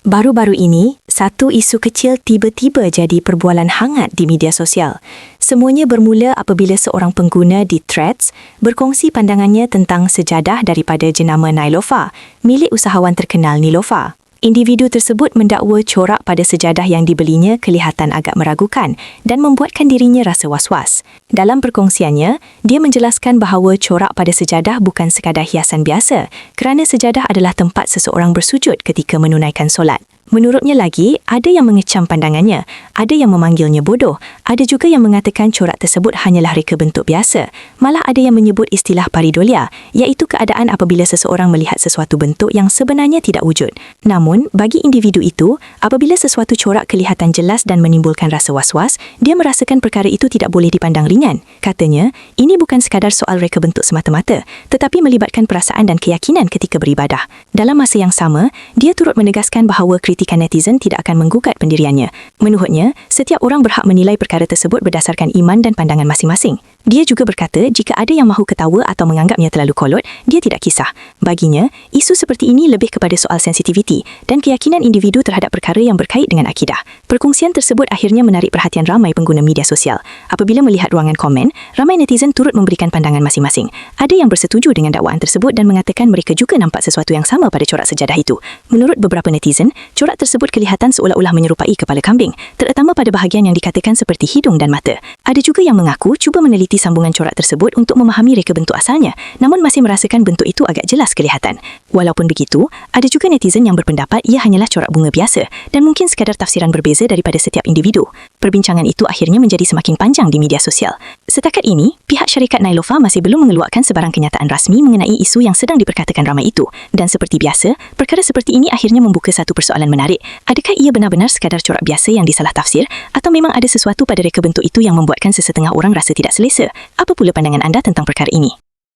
Baru-baru ini, satu isu kecil tiba-tiba jadi perbualan hangat di media sosial. Semuanya bermula apabila seorang pengguna di Threads berkongsi pandangannya tentang sejadah daripada jenama Niloufar, milik usahawan terkenal Niloufar. Individu tersebut mendakwa corak pada sejadah yang dibelinya kelihatan agak meragukan dan membuatkan dirinya rasa was-was. Dalam perkongsiannya, dia menjelaskan bahawa corak pada sejadah bukan sekadar hiasan biasa kerana sejadah adalah tempat seseorang bersujud ketika menunaikan solat. Menurutnya lagi, ada yang mengecam pandangannya, ada yang memanggilnya bodoh, ada juga yang mengatakan corak tersebut hanyalah reka bentuk biasa. Malah ada yang menyebut istilah paridolia, iaitu keadaan apabila seseorang melihat sesuatu bentuk yang sebenarnya tidak wujud. Namun, bagi individu itu, apabila sesuatu corak kelihatan jelas dan menimbulkan rasa was-was, dia merasakan perkara itu tidak boleh dipandang ringan. Katanya, ini bukan sekadar soal reka bentuk semata-mata, tetapi melibatkan perasaan dan keyakinan ketika beribadah. Dalam masa yang sama, dia turut menegaskan bahawa kritikan netizen tidak akan menggugat pendiriannya. Menurutnya, setiap orang berhak menilai perkara tersebut berdasarkan iman dan pandangan masing-masing. Dia juga berkata jika ada yang mahu ketawa atau menganggapnya terlalu kolot, dia tidak kisah. Baginya, isu seperti ini lebih kepada soal sensitiviti dan keyakinan individu terhadap perkara yang berkait dengan akidah. Perkongsian tersebut akhirnya menarik perhatian ramai pengguna media sosial. Apabila melihat ruangan komen, ramai netizen turut memberikan pandangan masing-masing. Ada yang bersetuju dengan dakwaan tersebut dan mengatakan mereka juga nampak sesuatu yang sama pada corak sejadah itu. Menurut beberapa netizen, corak tersebut kelihatan seolah-olah menyerupai kepala kambing, terutama pada bahagian yang dikatakan seperti hidung dan mata. Ada juga yang mengaku cuba meneliti sambungan corak tersebut untuk memahami reka bentuk asalnya, namun masih merasakan bentuk itu agak jelas kelihatan. Walaupun begitu, ada juga netizen yang berpendapat ia hanyalah corak bunga biasa dan mungkin sekadar tafsiran berbeza daripada setiap individu. Perbincangan itu akhirnya menjadi semakin panjang di media sosial. Setakat ini, pihak syarikat Niloufar masih belum mengeluarkan sebarang kenyataan rasmi mengenai isu yang sedang diperkatakan ramai itu. Dan seperti biasa, perkara seperti ini akhirnya membuka satu persoalan menarik. Adakah ia benar-benar sekadar corak biasa yang disalah tafsir atau memang ada sesuatu pada reka bentuk itu yang membuatkan sesetengah orang rasa tidak selesa? Apa pula pandangan anda tentang perkara ini?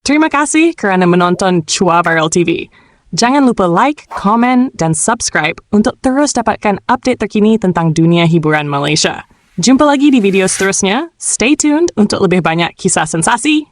Terima kasih kerana menonton Chua Viral TV. Jangan lupa like, komen dan subscribe untuk terus dapatkan update terkini tentang dunia hiburan Malaysia. Jumpa lagi di video seterusnya. Stay tuned untuk lebih banyak kisah sensasi.